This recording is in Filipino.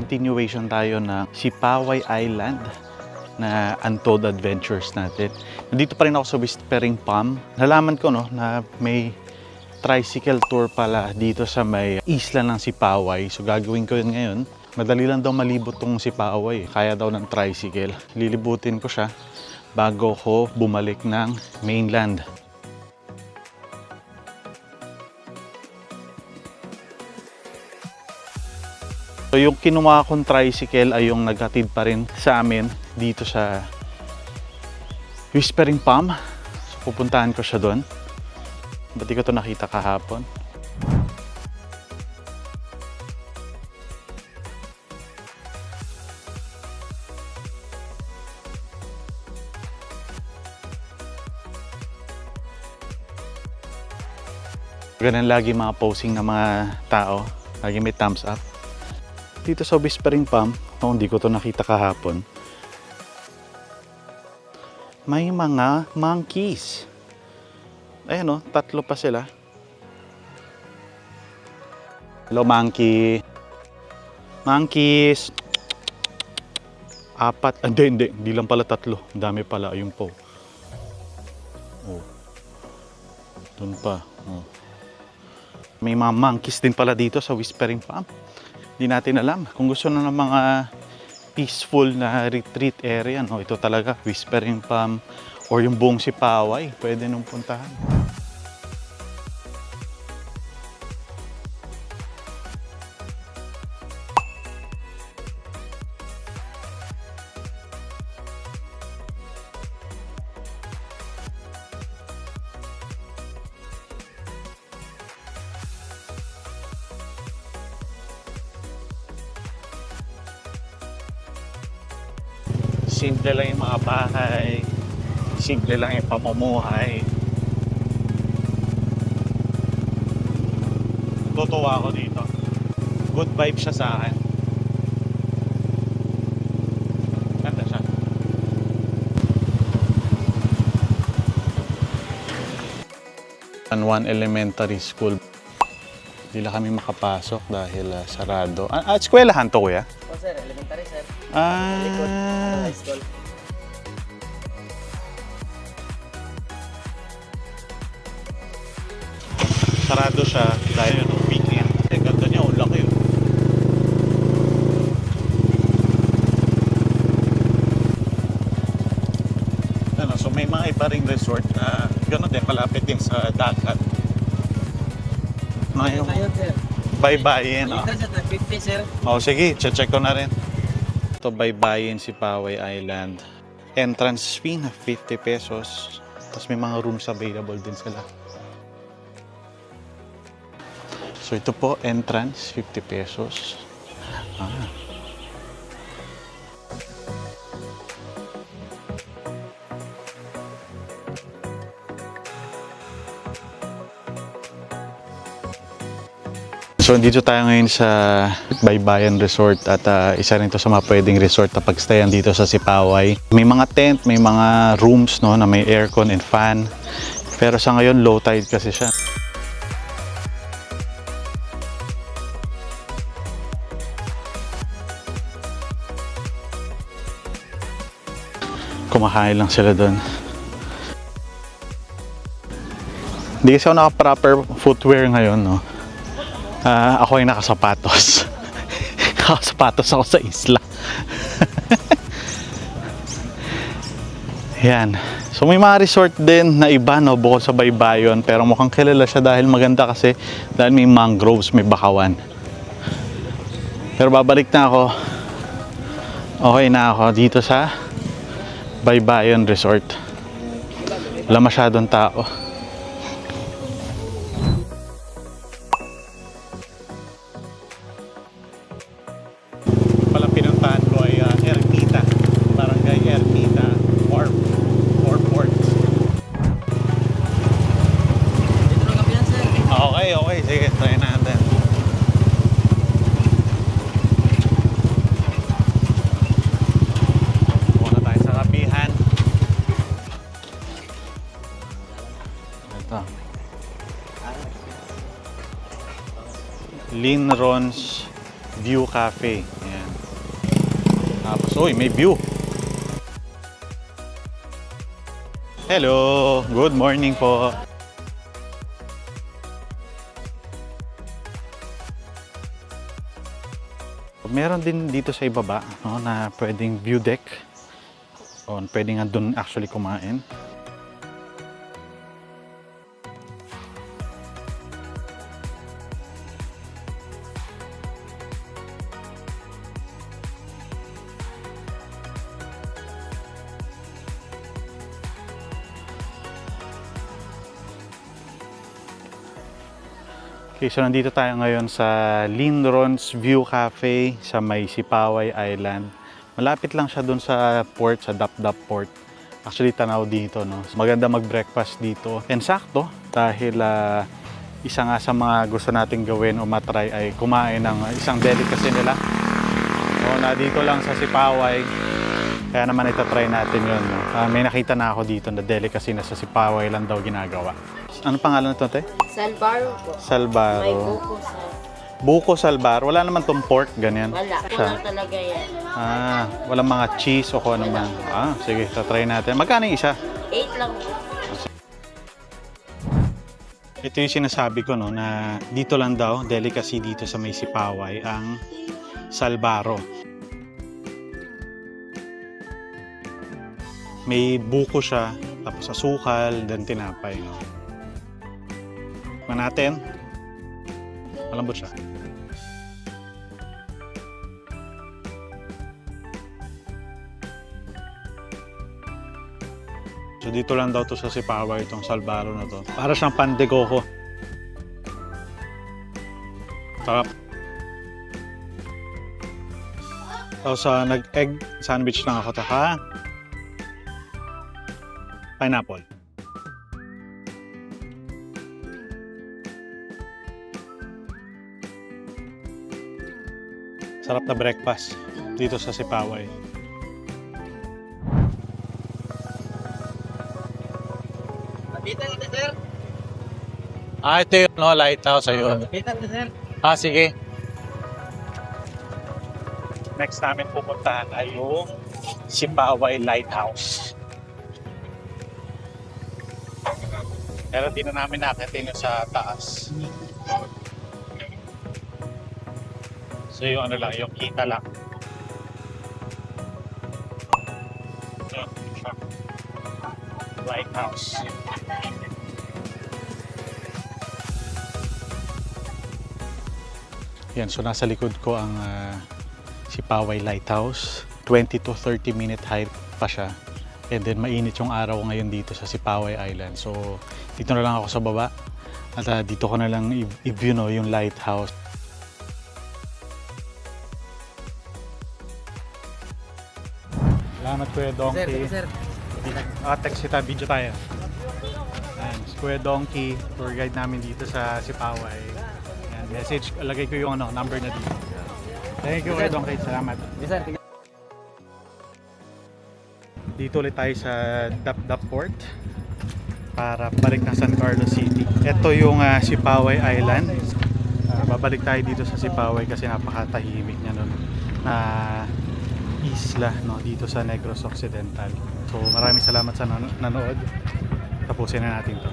continuation tayo ng Sipaway Island na Untold Adventures natin. Nandito pa rin ako sa Whispering Palm. Nalaman ko na may tricycle tour pala dito sa may isla ng Sipaway. So gagawin ko yun ngayon. Madali lang daw malibot tong Sipaway. Kaya daw ng tricycle. Lilibutin ko siya bago ko bumalik ng mainland. So yung kinuha kong tricycle ay yung naghatid pa rin sa amin dito sa Whispering Palm. So pupuntahan ko siya doon. Ba't di ko ito nakita kahapon? Ganun lagi mga posing ng mga tao. Lagi may thumbs up. Dito sa Whispering Palm, hindi ko to nakita kahapon, may mga monkeys. Ayan tatlo pa sila. Hello monkey. Monkeys. Apat. Hindi lang pala tatlo. Ang dami pala. Ayun po. Oh. Doon pa. Oh. May mga monkeys din pala dito sa Whispering Palm. Hindi natin alam. Kung gusto na ng mga peaceful na retreat area, ito talaga, Whispering Palm or yung buong Sipaway, pwede nung puntahan. Simple lang yung mga bahay, simple lang yung pamumuhay. Tutuwa ako dito. Good vibe siya sa akin. Ganda siya. San Juan Elementary School. Hindi lang kami makapasok dahil sarado. Eskwelahan to, kuya? O sir, elementary sir. High school. Sarado siya dahil yung weekend. Ang ganda niya, ang laki yun. So may mga iba ring resort na gano'n din, malapit din sa dagat. Ayun sir. Baybayin. Ito sir, 50 sir. Sige, check ko na rin. Ito, Baybayin, Sipaway Island. Entrance fee na 50 pesos. Tapos may mga rooms available din sila. So ito po, entrance, 50 pesos. So dito tayo ngayon sa Baybayin Resort at isa rin to sa mga pwedeng resort na pagstayan dito sa Sipaway. May mga tent, may mga rooms na may aircon and fan. Pero sa ngayon low tide kasi siya. Kumakain lang sila doon. Hindi kasi ako naka-proper footwear ngayon, ako ay nakasapatos. Nakasapatos ako sa isla. Yan. So may mga resort din na iba bukod sa Baybayin, pero mukhang kilala siya dahil maganda kasi dahil may mangroves, may bakawan. Pero babalik na ako. Okay na ako dito sa Baybayin Resort. Wala masyadong tao. Palang pinuntahan ko ay Ermita, Barangay Ermita or Port. Dito lang kami yan sir. Okay, sige, try natin. Muna tayo sa kapihan. Ito. Linron's View Cafe. Ayan. Uy, may view. Hello, good morning po. Meron din dito sa ibaba, no, na pwedeng view deck. O, pwedeng andun actually kumain. Okay, so nandito tayo ngayon sa Lindron's View Cafe sa may Sipaway Island. Malapit lang siya dun sa port, sa Dap-Dap Port. Actually, tanaw dito, no? Maganda mag-breakfast dito. And sakto, dahil isa nga sa mga gusto nating gawin o matry ay kumain ng isang delicacy nila. So, na dito lang sa Sipaway. Kaya naman itatry natin yun. No? May nakita na ako dito na delicacy na sa Sipaway lang daw ginagawa. Ano pangalan nito, te? Salbaro po. Salbaro. May buko sa... Buko salbaro. Wala naman tong pork, ganyan. Wala. Kulang talaga yan. Walang mga cheese o kung ano man. Sige, try natin. Magkano yung isa? 8 lang po. Ito yung sinasabi ko, no, na dito lang daw, delicacy dito sa may Sipaway, ang salbaro. May buko siya, tapos asukal, then tinapay. No? Natin. Malambot siya. So dito lang daw to sa Sipaway itong salbaro na to. Para siyang pan de coco. Sarap. Tapos nag-egg sandwich lang ako. Taka pineapple. Sarap na breakfast dito sa Sipaway. Kapitan ito, sir. Ito yung lighthouse ayun. Kapitan ito, sir. Sige. Next namin pupuntahan ay yung Sipaway Lighthouse. Pero di na namin nakita sa taas. So yung ano lang, yung kita lang. Lighthouse. Yan, so nasa likod ko ang Sipaway Lighthouse. 20 to 30 minute hike pa siya. And then mainit yung araw ngayon dito sa Sipaway Island. So dito na lang ako sa baba. At dito ko na lang i-view, no, yung lighthouse. Salamat, Kuya Donkey. Sir. Text kita, video tayo. Ayan, si Kuya Donkey, tour guide namin dito sa Sipaway. Ayan, message, lagay ko yung number na dito. Thank you, Kuya Donkey. Salamat. Yes, sir. Dito ulit tayo sa Dap-Dap Port para balik ng San Carlos City. Ito yung Sipaway Island. Babalik tayo dito sa Sipaway kasi napakatahimik niya nun na isla, no, dito sa Negros Occidental. So maraming salamat sa nanood. Tapusin na natin to.